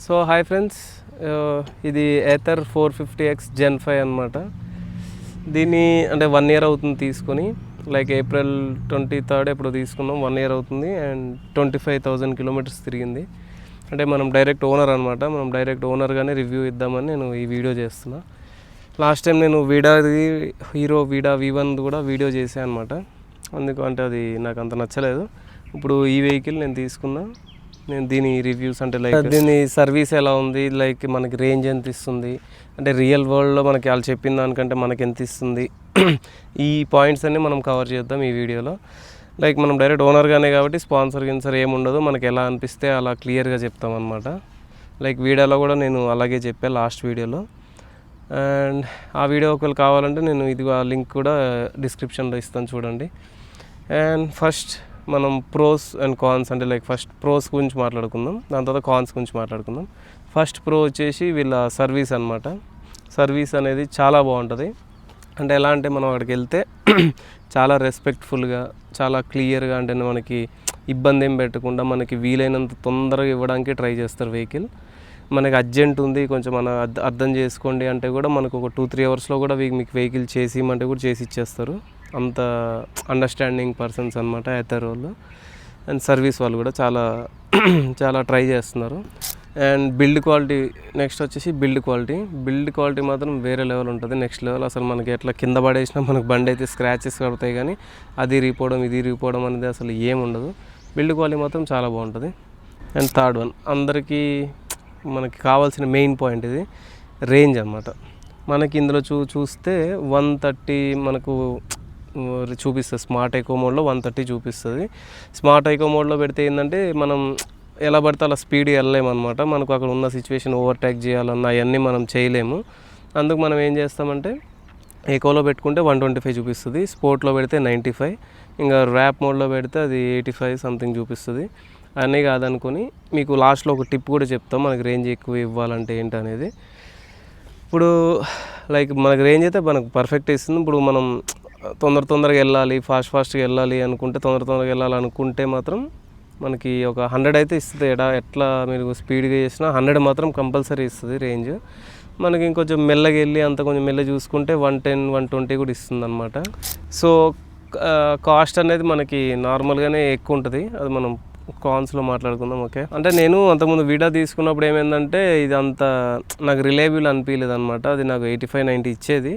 So hi friends, ఇది Ather 450X Gen 5 అనమాట. దీన్ని అంటే 1 year అవుతుంది తీసుకొని, లైక్ April 23rd ఎప్పుడు తీసుకున్నాం. 1 year అవుతుంది అండ్ 25,000 kilometers తిరిగింది. అంటే మనం డైరెక్ట్ ఓనర్ అనమాట. మనం డైరెక్ట్ ఓనర్గానే రివ్యూ ఇద్దామని నేను ఈ వీడియో చేస్తున్నా. లాస్ట్ టైం నేను హీరో వీడా V1 కూడా వీడియో చేశాను అనమాట. అంటే అది నాకు అంత నచ్చలేదు. ఇప్పుడు ఈ వెహికల్ నేను తీసుకున్నా. నేను దీని రివ్యూస్ అంటే లైక్ దీని సర్వీస్ ఎలా ఉంది, లైక్ మనకి రేంజ్ ఎంత ఇస్తుంది, అంటే రియల్ వరల్డ్లో మనకి వాళ్ళు చెప్పిన దానికంటే మనకి ఎంత ఇస్తుంది, ఈ పాయింట్స్ అన్నీ మనం కవర్ చేద్దాం ఈ వీడియోలో. లైక్ మనం డైరెక్ట్ ఓనర్గానే కాబట్టి స్పాన్సర్ ఏముండదు, మనకి ఎలా అనిపిస్తే అలా క్లియర్గా చెప్తాం అనమాట. లైక్ వీడియోలో కూడా నేను అలాగే చెప్పాను లాస్ట్ వీడియోలో. అండ్ ఆ వీడియో ఒకవేళ కావాలంటే నేను ఆ లింక్ కూడా డిస్క్రిప్షన్లో ఇస్తాను, చూడండి. అండ్ ఫస్ట్ మనం ప్రోస్ అండ్ కాన్స్ అంటే లైక్ ఫస్ట్ ప్రోస్ గురించి మాట్లాడుకుందాం, దాని తర్వాత కాన్స్ గురించి మాట్లాడుకుందాం. ఫస్ట్ ప్రో వచ్చేసి వీళ్ళ సర్వీస్ అనమాట. సర్వీస్ అనేది చాలా బాగుంటుంది. అంటే ఎలా అంటే మనం అక్కడికి వెళ్తే చాలా రెస్పెక్ట్ఫుల్గా, చాలా క్లియర్గా, అంటే మనకి ఇబ్బంది ఏం పెట్టకుండా మనకి వీలైనంత తొందరగా ఇవ్వడానికి ట్రై చేస్తారు వెహికల్. మనకి అర్జెంట్ ఉంది కొంచెం మన అర్థం చేసుకోండి అంటే కూడా మనకు ఒక 2-3 అవర్స్లో కూడా మీకు వెహికల్ చేసి ఇవ్వమంటే కూడా చేసి ఇచ్చేస్తారు. అంత అండర్స్టాండింగ్ పర్సన్స్ అనమాట ఏథర్ వాళ్ళు. అండ్ సర్వీస్ వాళ్ళు కూడా చాలా ట్రై చేస్తున్నారు. అండ్ బిల్డ్ క్వాలిటీ, నెక్స్ట్ వచ్చేసి బిల్డ్ క్వాలిటీ మాత్రం వేరే లెవెల్ ఉంటుంది, నెక్స్ట్ లెవెల్. అసలు మనకి ఎట్లా కింద పడేసినా మనకు బండి అయితే స్క్రాచెస్ పడతాయి, కానీ అది రిగిపోవడం అనేది అసలు ఏముండదు. బిల్డ్ క్వాలిటీ మాత్రం చాలా బాగుంటుంది. అండ్ థర్డ్ వన్, అందరికీ మనకి కావాల్సిన మెయిన్ పాయింట్ ఇది రేంజ్ అనమాట. మనకి ఇందులో చూస్తే 130 మనకు చూపిస్తుంది. స్మార్ట్ ఎకో మోడ్లో 130 చూపిస్తుంది. స్మార్ట్ ఎకో మోడ్లో పెడితే ఏంటంటే మనం ఎలా పడితే అలా స్పీడ్ వెళ్ళలేమన్నమాట. మనకు అక్కడ ఉన్న సిచ్యువేషన్ ఓవర్టేక్ చేయాలన్నా అవన్నీ మనం చేయలేము. అందుకు మనం ఏం చేస్తామంటే ఎకోలో పెట్టుకుంటే 125 చూపిస్తుంది, స్పోర్ట్లో పెడితే 95, ఇంకా ర్యాప్ మోడ్లో పెడితే అది 85 సంథింగ్ చూపిస్తుంది. అన్నీ కాదనుకొని మీకు లాస్ట్లో ఒక టిప్ కూడా చెప్తాం, మనకి రేంజ్ ఎక్కువ ఇవ్వాలంటే ఏంటి అనేది. ఇప్పుడు లైక్ మనకి రేంజ్ అయితే మనకు పర్ఫెక్ట్ ఇస్తుంది. ఇప్పుడు మనం తొందరగా వెళ్ళాలి, ఫాస్ట్గా వెళ్ళాలి అనుకుంటే, తొందరగా వెళ్ళాలనుకుంటే మాత్రం మనకి ఒక 100 అయితే ఇస్తుంది. ఎట్లా మీరు స్పీడ్గా చేసినా 100 మాత్రం కంపల్సరీ ఇస్తుంది రేంజ్. మనకి ఇంకొంచెం మెల్లగా వెళ్ళి కొంచెం మెల్లగా చూసుకుంటే 110, 120 కూడా ఇస్తుంది అనమాట. సో కాస్ట్ అనేది మనకి నార్మల్గానే ఎక్కువ ఉంటుంది. అది మనం కాన్స్లో మాట్లాడుకుందాం, ఓకే. అంటే నేను అంతకుముందు వీడియో తీసుకున్నప్పుడు ఏమైందంటే ఇది అంత నాకు రిలయబుల్ అనిపించలేదు అనమాట. అది నాకు 85-90 ఇచ్చేది,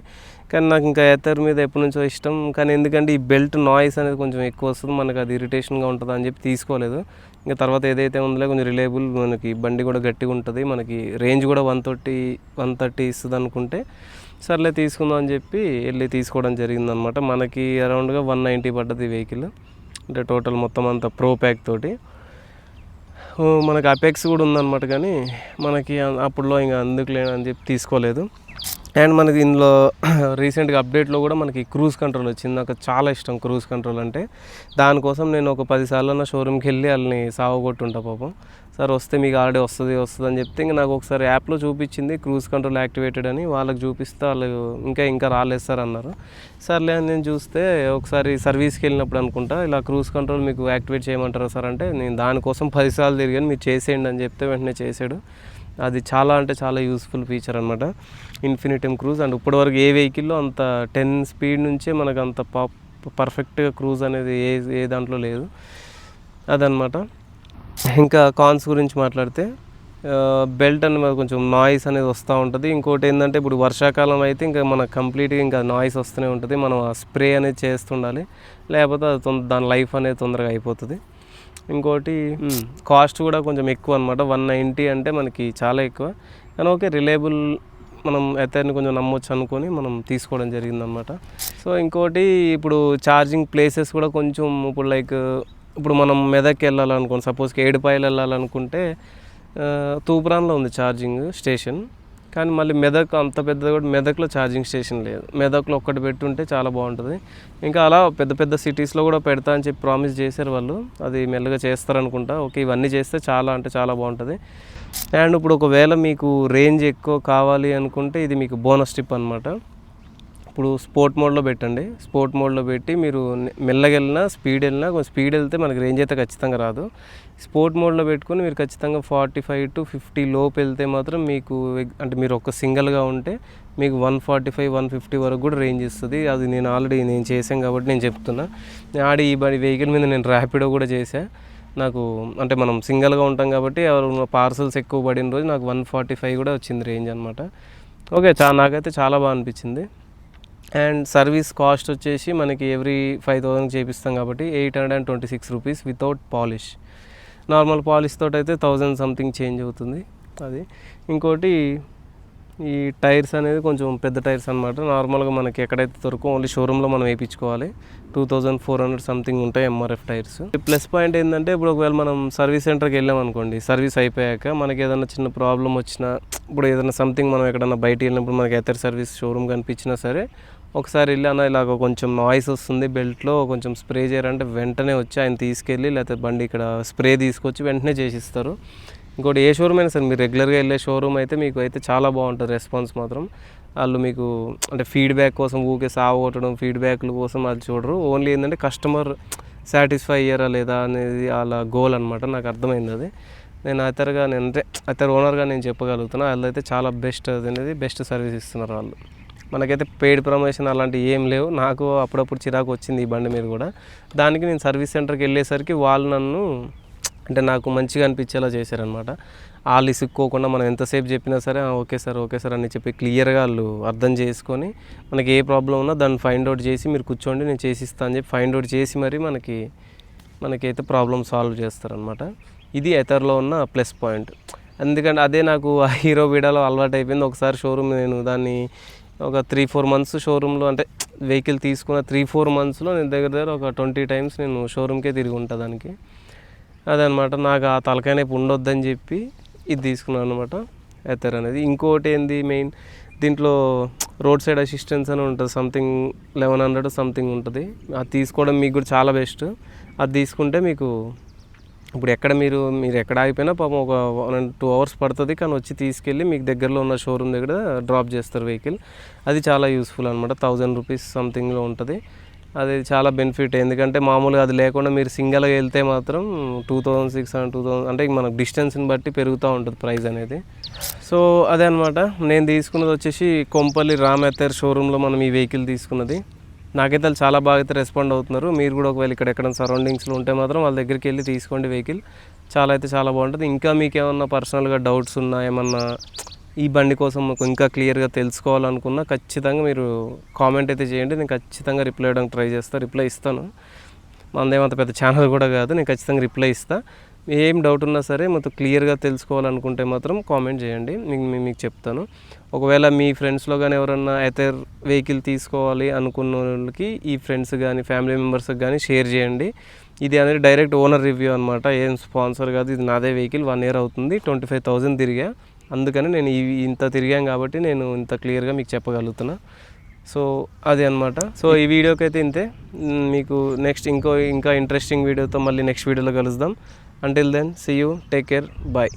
కానీ నాకు ఇంకా ఏథర్ మీద ఎప్పటి నుంచో ఇష్టం. కానీ ఎందుకంటే ఈ బెల్ట్ నాయిస్ అనేది కొంచెం ఎక్కువ వస్తుంది, మనకు అది ఇరిటేషన్గా ఉంటుంది అని చెప్పి తీసుకోలేదు. ఇంకా తర్వాత ఏదైతే ఉందో కొంచెం రిలయబుల్, మనకి బండి కూడా గట్టిగా ఉంటుంది, మనకి రేంజ్ కూడా 130 ఇస్తుంది అనుకుంటే సర్లే తీసుకుందాం అని చెప్పి వెళ్ళి తీసుకోవడం జరిగిందనమాట. మనకి అరౌండ్గా 190 పడ్డది వెహికల్, అంటే టోటల్ మొత్తం అంతా ప్రో ప్యాక్ తోటి. మనకి అపెక్స్ కూడా ఉందన్నమాట, కానీ మనకి అప్పుడులో ఇంకా అందుకు లేదని చెప్పి తీసుకోలేదు. అండ్ మనకి ఇందులో రీసెంట్గా అప్డేట్లో కూడా మనకి క్రూజ్ కంట్రోల్ వచ్చింది. నాకు చాలా ఇష్టం క్రూజ్ కంట్రోల్ అంటే. దానికోసం నేను ఒక 10 సార్లు షోరూమ్కి వెళ్ళి వాళ్ళని సావగొట్టుంటా పాపం. సార్ వస్తే మీకు ఆల్రెడీ వస్తుంది అని చెప్తే ఇంకా నాకు ఒకసారి యాప్లో చూపించింది క్రూజ్ కంట్రోల్ యాక్టివేటెడ్ అని. వాళ్ళకి చూపిస్తే వాళ్ళు ఇంకా రాలేదు సార్ అన్నారు. సర్లే అని నేను చూస్తే ఒకసారి సర్వీస్కి వెళ్ళినప్పుడు అనుకుంటా, ఇలా క్రూజ్ కంట్రోల్ మీకు యాక్టివేట్ చేయమంటారా సార్ అంటే, నేను దానికోసం 10 సార్లు తిరిగాను, మీరు చేసేయండి అని చెప్తే వెంటనే చేసాడు. అది చాలా యూస్ఫుల్ ఫీచర్ అనమాట, ఇన్ఫినిటమ్ క్రూజ్. అండ్ ఇప్పటివరకు ఏ వెహికల్లో అంత 10 స్పీడ్ నుంచే మనకు అంత పర్ఫెక్ట్గా క్రూజ్ అనేది ఏ దాంట్లో లేదు, అదనమాట. ఇంకా కాన్స్ గురించి మాట్లాడితే బెల్ట్ అనేది కొంచెం నాయిస్ అనేది వస్తూ ఉంటుంది. ఇంకోటి ఏంటంటే ఇప్పుడు వర్షాకాలం అయితే ఇంకా మనకు కంప్లీట్గా ఇంకా నాయిస్ వస్తూనే ఉంటుంది. మనం ఆ స్ప్రే అనేది చేస్తుండాలి, లేకపోతే అది దాని లైఫ్ అనేది తొందరగా అయిపోతుంది. ఇంకోటి కాస్ట్ కూడా కొంచెం ఎక్కువ అనమాట. 190 అంటే మనకి చాలా ఎక్కువ, కానీ ఓకే రిలయబుల్, మనం ఎథర్ని కొంచెం నమ్మొచ్చు అనుకొని మనం తీసుకోవడం జరిగిందనమాట. సో ఇంకోటి ఇప్పుడు ఛార్జింగ్ ప్లేసెస్ కూడా కొంచెం, ఇప్పుడు లైక్ ఇప్పుడు మనం మెదక్కి వెళ్ళాలనుకోండి, సపోజ్కి ఏడుపాయలు వెళ్ళాలనుకుంటే తూప్రాన్లో ఉంది ఛార్జింగ్ స్టేషన్, కానీ మళ్ళీ మెదక్ అంత పెద్దది కూడా మెదక్లో ఛార్జింగ్ స్టేషన్ లేదు. మెదక్లో ఒక్కటి పెట్టుంటే చాలా బాగుంటుంది. ఇంకా అలా పెద్ద సిటీస్లో కూడా పెడతా అని చెప్పి ప్రామిస్ చేశారు వాళ్ళు, అది మెల్లగా చేస్తారనుకుంటా. ఓకే, ఇవన్నీ చేస్తే చాలా బాగుంటుంది. అండ్ ఇప్పుడు ఒకవేళ మీకు రేంజ్ ఎక్కువ కావాలి అనుకుంటే ఇది మీకు బోనస్ టిప్ అనమాట. ఇప్పుడు స్పోర్ట్ మోడ్లో పెట్టండి. స్పోర్ట్ మోడ్లో పెట్టి మీరు మెల్లగా వెళ్ళినా స్పీడ్ వెళ్ళినా కొంచెం స్పీడ్ వెళ్తే మనకి రేంజ్ అయితే ఖచ్చితంగా రాదు. స్పోర్ట్ మోడ్లో పెట్టుకొని మీరు ఖచ్చితంగా 45 to 50 లోపు వెళ్తే మాత్రం మీకు అంటే మీరు ఒక సింగిల్గా ఉంటే మీకు 145, 150 వరకు కూడా రేంజ్ ఇస్తుంది. అది నేను ఆల్రెడీ చేశాను కాబట్టి నేను చెప్తున్నా. ఈ వెహికల్ మీద నేను ర్యాపిడో కూడా చేశాను. నాకు అంటే మనం సింగిల్గా ఉంటాం కాబట్టి ఎవరు పార్సల్స్ ఎక్కువ పడిన రోజు నాకు 145 కూడా వచ్చింది రేంజ్ అనమాట. ఓకే, నాకైతే చాలా బాగా అనిపించింది. అండ్ సర్వీస్ కాస్ట్ వచ్చేసి మనకి ఎవ్రీ 5,000 చేపిస్తాం కాబట్టి 826 rupees without polish. Normal polish తోటి అయితే 1000 సంథింగ్ చేంజ్ అవుతుంది. అది ఇంకోటి ఈ టైర్స్ అనేది కొంచెం పెద్ద టైర్స్ అనమాట. నార్మల్గా మనకి ఎక్కడైతే దొరకో ఓన్లీ షోరూంలో మనం వేయించుకోవాలి. 2400 సంథింగ్ ఉంటాయి ఎంఆర్ఎఫ్ టైర్స్. ప్లస్ పాయింట్ ఏంటంటే ఇప్పుడు ఒకవేళ మనం సర్వీస్ సెంటర్కి వెళ్ళాం అనుకోండి, సర్వీస్ అయిపోయాక మనకి ఏదైనా చిన్న ప్రాబ్లం వచ్చినా, ఇప్పుడు ఏదైనా సంథింగ్ మనం ఎక్కడన్నా బయట వెళ్ళినప్పుడు మనకి ఎథర్ సర్వీస్ షోరూమ్ కనిపించినా సరే ఒకసారి వెళ్ళి అన్న ఇలాగ కొంచెం నాయిస్ వస్తుంది బెల్ట్లో కొంచెం స్ప్రే చేయాలంటే వెంటనే వచ్చి ఆయన తీసుకెళ్ళి లేకపోతే బండి ఇక్కడ స్ప్రే తీసుకొచ్చి వెంటనే చేసిస్తారు. ఇంకోటి ఏ షోరూమ్ అయినా సరే మీరు రెగ్యులర్గా వెళ్ళే షోరూమ్ అయితే మీకు అయితే చాలా బాగుంటుంది రెస్పాన్స్ మాత్రం. వాళ్ళు మీకు అంటే ఫీడ్బ్యాక్ కోసం ఊకే సాగొట్టడం ఫీడ్బ్యాక్ల కోసం వాళ్ళు చూడరు. ఓన్లీ ఏంటంటే కస్టమర్ సాటిస్ఫై అయ్యారా లేదా అనేది వాళ్ళ గోల్ అనమాట. నాకు అర్థమైంది అది. నేను అతర్ ఓనర్గా నేను చెప్పగలుగుతున్నా వాళ్ళైతే చాలా బెస్ట్ అనేది బెస్ట్ సర్వీస్ ఇస్తున్నారు వాళ్ళు. మనకైతే పెయిడ్ ప్రమోషన్ అలాంటివి ఏం లేవు. నాకు అప్పుడప్పుడు చిరాకు వచ్చింది ఈ బండి మీద కూడా. దానికి నేను సర్వీస్ సెంటర్కి వెళ్ళేసరికి వాళ్ళు నన్ను అంటే నాకు మంచిగా అనిపించేలా చేశారనమాట. వాళ్ళు ఇసుక్కోకుండా మనం ఎంతసేపు చెప్పినా సరే ఓకే సార్ అని చెప్పి క్లియర్గా వాళ్ళు అర్థం చేసుకొని మనకి ఏ ప్రాబ్లం ఉన్నా దాన్ని ఫైండ్ అవుట్ చేసి మీరు కూర్చోండి నేను చేసిస్తాను అని చెప్పి ఫైండ్ అవుట్ చేసి మరి మనకైతే ప్రాబ్లం సాల్వ్ చేస్తారనమాట. ఇది ఎథర్లో ఉన్న ప్లస్ పాయింట్. ఎందుకంటే అదే నాకు హీరో వీడాలో అలవాటు అయిపోయింది. ఒకసారి షోరూమ్ నేను దాన్ని ఒక 3-4 మంత్స్ షోరూంలో అంటే వెహికల్ తీసుకున్న 3-4 మంత్స్లో నేను దగ్గర ఒక 20 times నేను షోరూమ్కే తిరిగి ఉంటా దానికి. అదనమాట నాకు ఆ తలకాయ నొప్పి ఉండొద్దని చెప్పి ఇది తీసుకున్నాను అనమాట ఎథర్ అనేది. ఇంకోటి ఏంది మెయిన్ దీంట్లో రోడ్ సైడ్ అసిస్టెన్స్ అని ఉంటుంది, సంథింగ్ 1100 సంథింగ్ ఉంటుంది. అది తీసుకోవడం మీకు కూడా చాలా బెస్ట్. అది తీసుకుంటే మీకు ఇప్పుడు మీరు ఎక్కడ ఆగిపోయినా పాపం ఒక 1-2 hours పడుతుంది, కానీ వచ్చి తీసుకెళ్ళి మీకు దగ్గరలో ఉన్న షోరూమ్ దగ్గర డ్రాప్ చేస్తారు వెహికల్. అది చాలా యూస్ఫుల్ అనమాట. 1000 రూపీస్ సంథింగ్లో ఉంటుంది. అది చాలా బెనిఫిట్. ఎందుకంటే మామూలుగా అది లేకుండా మీరు సింగిల్గా వెళ్తే మాత్రం 2600, 2000 అంటే మనకు డిస్టెన్స్ని బట్టి పెరుగుతూ ఉంటుంది ప్రైస్ అనేది. సో అదే అనమాట. నేను తీసుకున్నది వచ్చేసి కొంపల్లి రామ్ ఎథర్ షోరూంలో మనం ఈ వెహికల్ తీసుకున్నది. నాకైతే వాళ్ళు చాలా బాగా అయితే రెస్పాండ్ అవుతున్నారు. మీరు కూడా ఒకవేళ ఇక్కడ సరౌండింగ్స్లో ఉంటే మాత్రం వాళ్ళ దగ్గరికి వెళ్ళి తీసుకోండి వెహికల్. చాలా బాగుంటుంది. ఇంకా మీకు ఏమన్నా పర్సనల్గా డౌట్స్ ఉన్నా, ఏమన్నా ఈ బండి కోసం ఇంకా క్లియర్గా తెలుసుకోవాలనుకున్నా ఖచ్చితంగా మీరు కామెంట్ అయితే చేయండి. నేను ఖచ్చితంగా రిప్లై ఇవ్వడానికి ట్రై చేస్తాను, రిప్లై ఇస్తాను. మనదేమంత పెద్ద ఛానల్ కూడా కాదు, నేను ఖచ్చితంగా రిప్లై ఇస్తాను. ఏం డౌట్ ఉన్నా సరే మొత్తం క్లియర్గా తెలుసుకోవాలనుకుంటే మాత్రం కామెంట్ చేయండి, మీకు చెప్తాను. ఒకవేళ మీ ఫ్రెండ్స్లో కానీ ఎవరన్నా ఎథర్ వెహికల్ తీసుకోవాలి అనుకున్న వాళ్ళకి ఈ ఫ్రెండ్స్ కానీ ఫ్యామిలీ మెంబర్స్కి కానీ షేర్ చేయండి. ఇది అనేది డైరెక్ట్ ఓనర్ రివ్యూ అనమాట, ఏం స్పాన్సర్ కాదు. ఇది నాదే వెహికల్, 1 year అవుతుంది, 25,000 తిరిగా. అందుకని నేను ఇంత తిరిగాను కాబట్టి నేను ఇంత క్లియర్గా మీకు చెప్పగలుగుతున్నా. సో అది అనమాట. సో ఈ వీడియోకి అయితే ఇంతే. మీకు నెక్స్ట్ ఇంకా ఇంట్రెస్టింగ్ వీడియోతో మళ్ళీ నెక్స్ట్ వీడియోలో కలుద్దాం. Until then, see you, take care, bye.